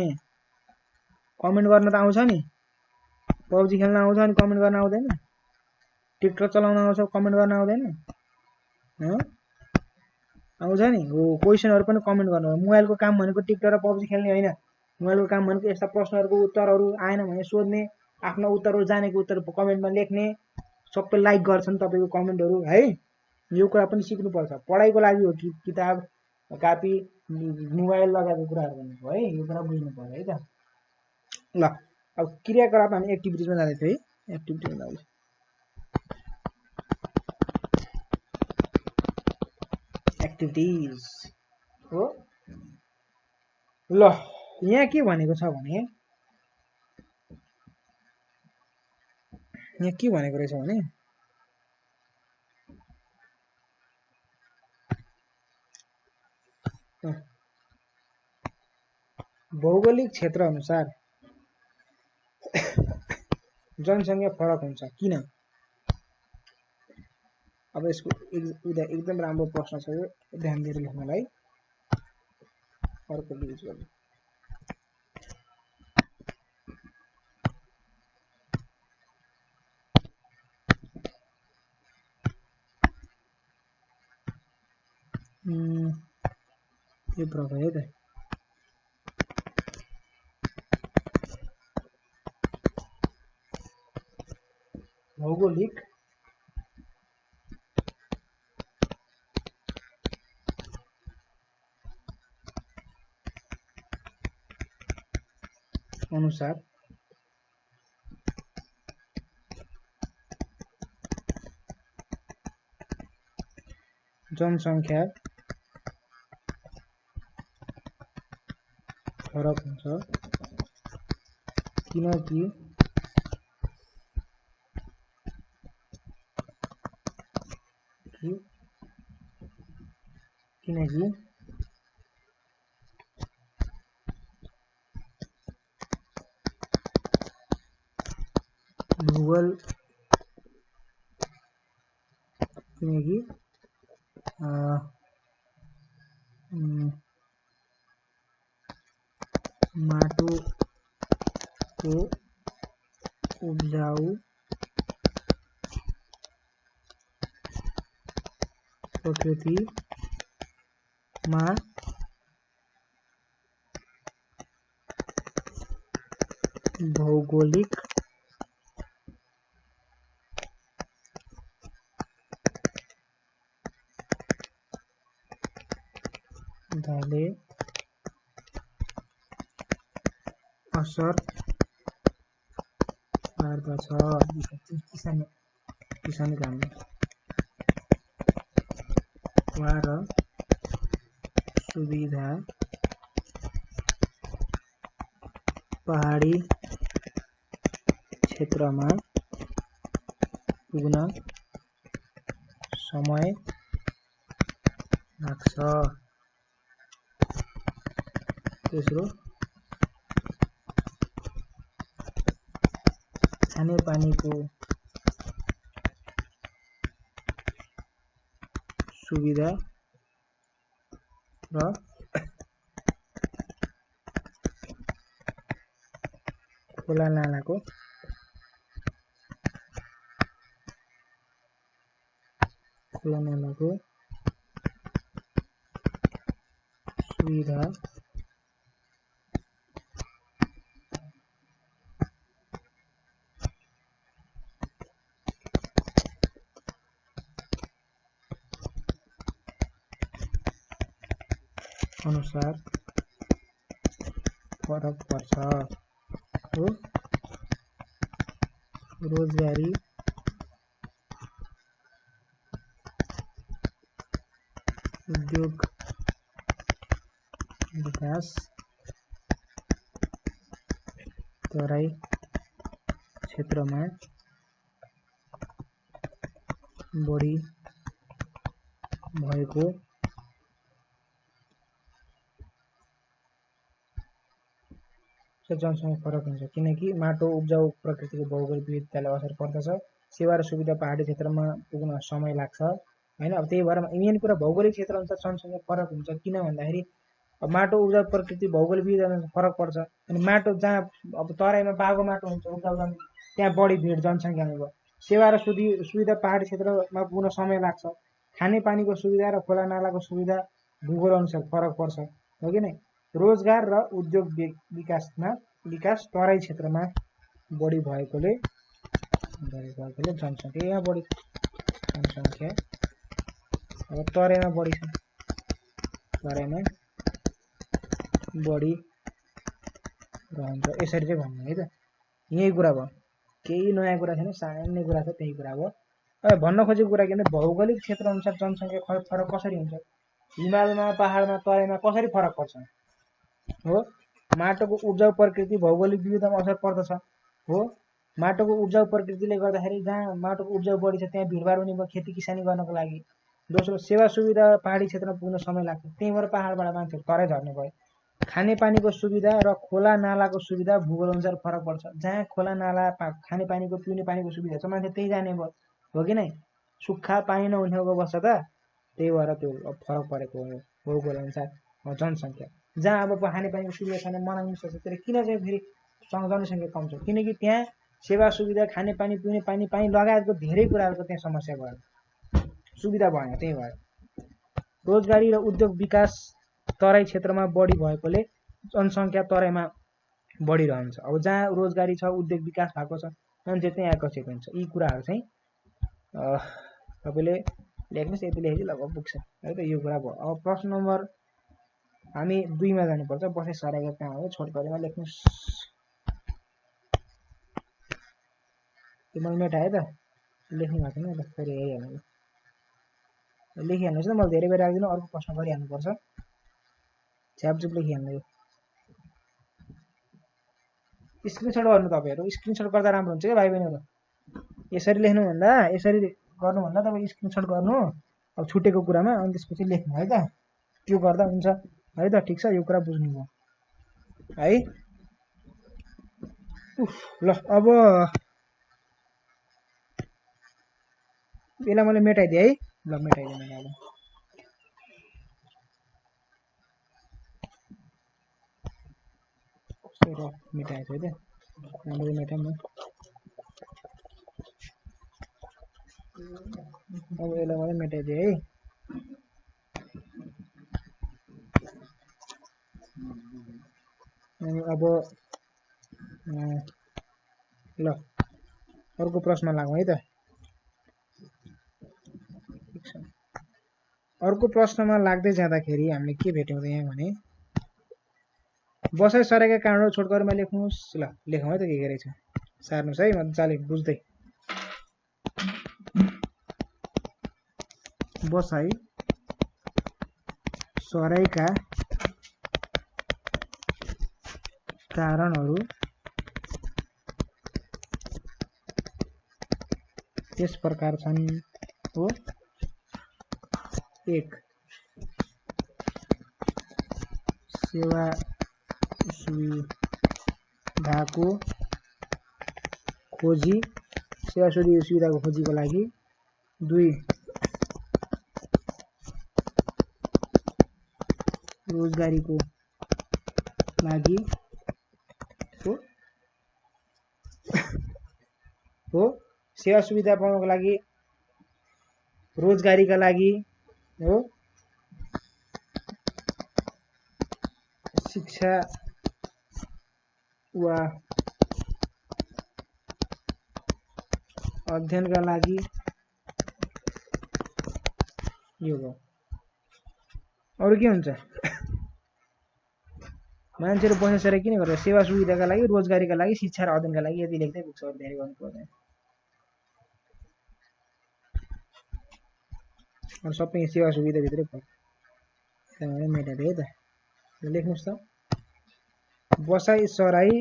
कमेन्ट गर्न त आउँछ नि, पब्जी खेल्न आउँछ अनि कमेन्ट गर्न आउँदैन? टिकटक चलाउन आउँछ, कमेन्ट गर्न आउँदैन? आउँछ नि हो। क्वेसनहरू पनि कमेन्ट गर्नु। मोबाइलको काम भनेको टिकटक र पब्जी खेल्ने होइन। मोबाइलको काम भनेको यस्ता प्रश्नहरूको उत्तरहरू आएन भने सोध्ने, आफ्नो उत्तरहरू जानेको उत्तर कमेन्टमा लेख्ने। सबै लाइक गर्छन् तपाईँको कमेन्टहरू है। यो कुरा पनि सिक्नुपर्छ। पढाइको लागि हो कि किताब कापी मोबाइल लगाएको कुराहरू भनेको है, यो कुरा बुझ्नु पर्यो है त। ल अब क्रियाकलाप हामी एक्टिभिटिजमा जाँदैछ है। एक्टिभिटीमा जाँदैछ। एक्टिभिटिज हो ल। यहाँ के भनेको छ भने, यहाँ के भनेको रहेछ भने, भौगोलिक क्षेत्र अनुसार जनसङ्ख्या फरक हुन्छ। किन? अब यसको एकदम राम्रो प्रश्न छ यो, ध्यान दिएर लेख्नलाई। अर्को युज गर्नु। यो प्रकार है त। भौगोलिक अनुसार जनसङ्ख्या फरक हुन्छ किनकि भूगोल माटोको उब्जाउ प्रकृतिमा भौगोलिक ढाले असर पार्दछ। किसान काममा वा र सुविधा पहाडी क्षेत्रमा पुग्न समय लाग्छ। तेस्रो खानेपानीको सुविधा र खोला नालाको सुविधा अनुसार फरक पर्छ हो। रोजगारी उद्योग विकास तराई क्षेत्रमा बढी भएको जनसङ्ख्या फरक हुन्छ किनकि माटो उब्जाउ प्रकृतिको भौगोलिक विविधताले असर पर्दछ। सेवा र सुविधा पहाडी क्षेत्रमा पुग्न समय लाग्छ हैन। अब त्यही भएर मेन कुरा भौगोलिक क्षेत्र अनुसार जनसङ्ख्या फरक हुन्छ किन भन्दाखेरि अब माटो उब्जाउ प्रकृति भौगोलिक विविधतामा फरक पर्छ। अनि माटो जहाँ अब तराईमा बागो माटो हुन्छ उब्जाउ त्यहाँ बढी भिड जनसङ्ख्या भयो। सेवा र सुविधा पहाडी क्षेत्रमा पुग्न समय लाग्छ। खानेपानीको सुविधा र खोला नालाको सुविधा भूगोल अनुसार फरक पर्छ हो कि नै। रोजगार र उद्योग विकास तराई क्षेत्रमा बढी भएकोले जनसङ्ख्या यहाँ बढी जनसङ्ख्या अब तराईमा बढी छ, तराईमा बढी रहन्छ। यसरी चाहिँ भन्नु है त। यही कुरा भयो, केही नयाँ कुरा छैन, सामान्य कुरा छ, त्यही कुरा भयो। अब भन्न खोजेको कुरा के भने भौगोलिक क्षेत्र अनुसार जनसङ्ख्या फरक कसरी हुन्छ, हिमालमा पहाडमा तराईमा कसरी फरक पर्छ हो। माटोको उब्जाउ प्रकृति भौगोलिक विविधतामा असर पर्दछ हो। माटोको उब्जाउ प्रकृतिले गर्दाखेरि जहाँ माटोको उब्जाउ बढी छ त्यहाँ भिडभाड हुने भयो खेती किसानी गर्नको लागि। दोस्रो सेवा सुविधा पहाडी क्षेत्रमा पुग्न समय लाग्छ, त्यही भएर पहाडबाट मान्छेहरू तराई झर्ने भयो। खानेपानीको सुविधा र खोला नालाको सुविधा भूगोल अनुसार फरक पर्छ, जहाँ खोला नाला खानेपानीको पिउने पानीको सुविधा छ मान्छे त्यही जाने भयो हो कि नै। सुक्खा पानी नहुने ठाउँको बस्छ त, त्यही भएर त्यो फरक परेको हो भूगोल अनुसार जनसङ्ख्या। जहाँ अब खानेपानीको सुविधा छैन मनाउनु सक्छ तर किन चाहिँ फेरि जनसङ्ख्या कम छ किनकि त्यहाँ सेवा सुविधा खानेपानी पिउने पानी लगायतको धेरै कुराहरूको त्यहाँ समस्या भयो, सुविधा भएन। त्यही भएर रोजगारी र उद्योग विकास तराई क्षेत्रमा बढी भएकोले जनसङ्ख्या तराईमा बढी रहन्छ। अब जहाँ रोजगारी छ उद्योग विकास भएको छ मान्छे त्यहाँ आकर्षित हुन्छ। यी कुराहरू चाहिँ तपाईँले लेख्नुहोस्, यति लेखेपछि लगभग पुग्छ है त। यो कुरा भयो। अब प्रश्न नम्बर हामी 2 मा जानुपर्छ। बसे सरेको कहाँ हो छोटकरीमा लेख्नुहोस्। त्यो मैले मेटाएँ त लेख्नु भएको छैन ल फेरि हेरिहाल्नु लेखिहाल्नुहोस् न मैले धेरै बेर राख्दिनँ अर्को प्रश्न गरिहाल्नुपर्छ छ्यापछुप लेखिहाल्नु यो स्क्रिनसट गर्नु तपाईहरु स्क्रिनसट गर्दा राम्रो हुन्छ के भाइ बहिनीहरु यसरी लेख्नुभन्दा यसरी गर्नुभन्दा तपाईं स्क्रिनसट गर्नु अब छुटेको कुरामा अनि त्यसपछि लेख्नु है त त्यो गर्दा हुन्छ है त ठीक छ यो कुरा बुझ्नुभयो है ल अब यसलाई मैले मेटाइदिए है ल मेटाइदिए मैले अब सर मेटाएको है त राम्रो मेटाम न अब यसलाई मैले मेटाइदिए है अनि अब ल अर्को प्रश्न लागौँ है त अर्को प्रश्नमा लाग्दै जाँदाखेरि हामीले के भेट्यौं त यहाँ भने बसाइ सरेका कारणहरु छोटकरीमा लेख्नुस् ल लेखौँ है त के रहेछ सार्नुस् है मजाले बुझ्दै बसाइ सराइका कारणहरु यस प्रकार छन् हो 1 सेवा सुविधाको खोजी सेवा सुविधाको खोजीको लागि 2 रोजगारीको लागि हो सेवा सुविधा पाउनको लागि रोजगारीका लागि हो शिक्षा वा अध्ययनका लागि यो हो अरु के हुन्छ मान्छेहरु बसेसरे किन गर्छ सेवा सुविधाका लागि रोजगारीका लागि शिक्षा र अध्ययनका लागि यति लेख्दै पुग्छ अरु धेरै गर्नु पर्दैन अरु सबै सेवा सुविधा भित्रै पर्छ त्यसैले मेटाइदिए है त लेख्नुस् त बसाइ सराई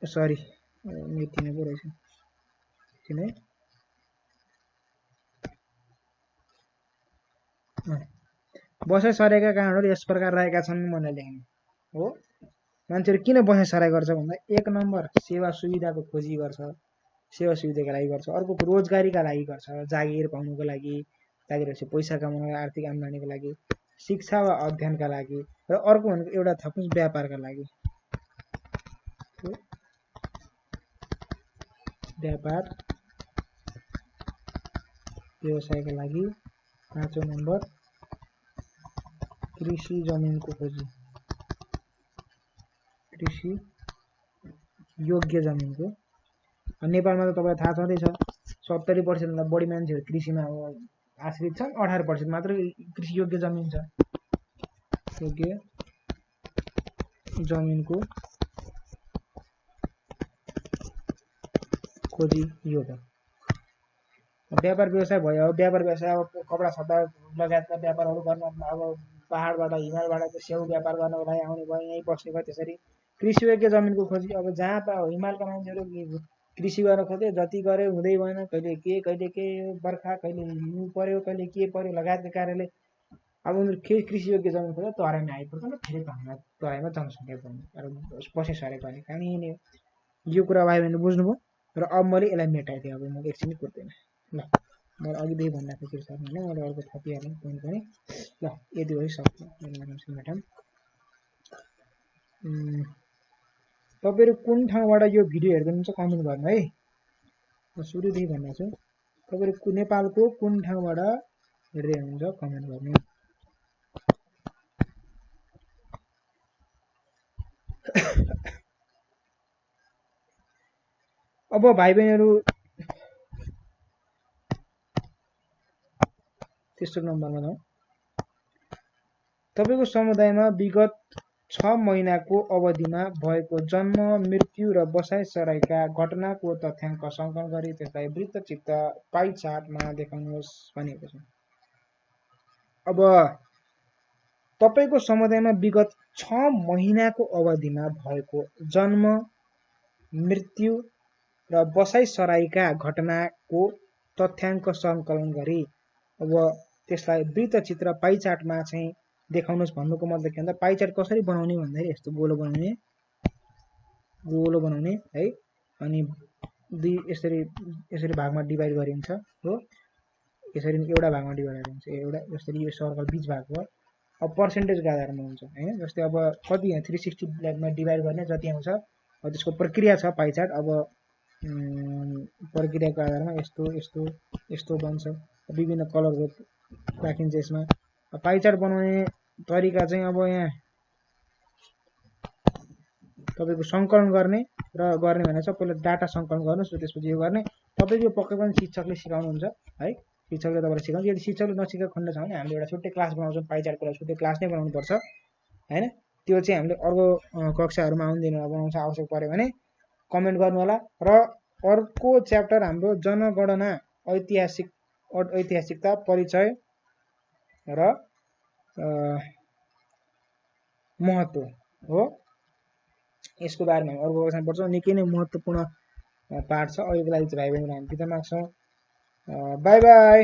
सरी मेटिने पो रहेछ किन बसाइ सराइका कारणहरु यस प्रकार रहेका छन् भनेर लेख्नु हो मान्छेहरु किन बसाइ सराई गर्छ भन्दा 1 नम्बर सेवा सुविधाको खोजी गर्छ सेवा सुविधाका लागि गर्छ अर्को रोजगारीका लागि गर्छ जागिर पाउनुको लागि जागिरपछि पैसा कमाउनको आर्थिक आम्दानीको लागि शिक्षा वा अध्ययनका लागि र अर्को भनेको एउटा थप्नु व्यापारका लागि व्यापार व्यवसायका लागि 5औं नम्बर कृषि जमिनको खोजी कृषि योग्य जमिनको नेपालमा त तपाईलाई थाहा छँदैछ 70% भन्दा बढी मान्छेहरु कृषिमा आश्रित छन् 18% मात्र कृषि योग्य जमिन छ योग्य जमिनको खोजी यो हो व्यापार व्यवसाय भयो व्यापार व्यवसाय अब कपडा सट्टा लगायतका व्यापारहरु गर्न अब पहाडबाट हिमालबाट स्याउ व्यापार गर्नको लागि आउने भयो यही बस्ने भयो त्यसरी कृषि योग्य जमिनको खोजी अब जहाँ हिमालका मान्छेहरु कृषि गर्न खोजे जति गरे हुँदै भएन कहिले के बर्खा कहिले हिउँ पर्यो कहिले के पर्यो लगायतका कारणले अब उनीहरु कृषि योग्य जमिन खोज्दा तराईमा आइपर्छन् फेरि तराईमा जनसंख्या बढ्ने बसाइ सराई गर्ने कहानी नै यो कुरा भाइ बहिनीले बुझ्नुभयो र अब मैले यसलाई मेटाइदिएँ अब म एकछिन कुर्दैन ल मैले अघिदेखि भन्न खोजेको छ भने मैले अर्को थपिहालेँ पोइन्ट पनि ल यदि हो सक्यो मैले मेटाम तपाईहरु कुन ठाउँबाट यो भिडियो हेर्दै हुनुहुन्छ कमेन्ट गर्नु है म सुरुदेखि भन्छु तपाईहरु नेपालको कुन ठाउँबाट हेर्दै हुनुहुन्छ कमेन्ट गर्नु अब भाइ बहिनीहरु तेस्रो नम्बरमा जाउँ तपाईको समुदायमा विगत 6 महिनाको अवधिमा भएको जन्म मृत्यु र बसाइसराईका घटनाको तथ्याङ्क सङ्कलन गरी त्यसलाई वृत्तचित्र पाई चार्टमा देखाउनुहोस् भनिएको छ। अब तपाईको समुदायमा विगत 6 महिनाको अवधिमा भएको जन्म मृत्यु र बसाइसराईका घटनाको तथ्याङ्क सङ्कलन गरी अब त्यसलाई वृत्तचित्र पाई चार्टमा चाहिँ देखाउनुहोस् भन्नुको मतलब के भन्दा पाई चार्ट कसरी बनाउने भन्दाखेरि यस्तो गोलो बनाउने है, अनि दुई यसरी भागमा डिभाइड गरिन्छ हो, यसरी एउटा भागमा डिभाइड गरिन्छ, एउटा जसरी यो सर्कल बीच भाग हो। अब पर्सेन्टेजको आधारमा हुन्छ हैन, जस्तै अब कति यहाँ 360 मा डिभाइड गर्ने जति आउँछ, अब त्यसको प्रक्रिया छ पाई चार्ट। अब प्रक्रियाको आधारमा यस्तो यस्तो यस्तो बन्छ, विभिन्न कलरहरू राखिन्छ यसमा। पाई चार्ट बनाउने तरिका चाहिँ अब यहाँ तपाईको सङ्कलन गर्ने भनेर चाहिँ पहिला डाटा सङ्कलन गर्नुस् र त्यसपछि यो गर्ने। तपाईको यो पक्कै पनि शिक्षकले सिकाउनुहुन्छ है, शिक्षकले तपाईलाई सिकाउँछ। यदि शिक्षकले नसिकाएको खण्ड छ भने हामीले एउटा छुट्टै क्लास बनाउँछौँ, पाई चार्टको लागि छुट्टै क्लास नै बनाउनु पर्छ हैन। त्यो चाहिँ हामीले अर्को कक्षाहरुमा आउने दिनमा बनाउन आवश्यक पर्यो भने कमेन्ट गर्नु होला। र अर्को च्याप्टर हाम्रो जनगणना ऐतिहासिकता परिचय र महत्व हो, यसको बारेमा अर्को कक्षामा पढ्छौँ। निकै नै महत्त्वपूर्ण पाठ छ। अहिलेको लागि चाहिँ भाइ बहिनीलाई हामी बिदा माग्छौँ। By by.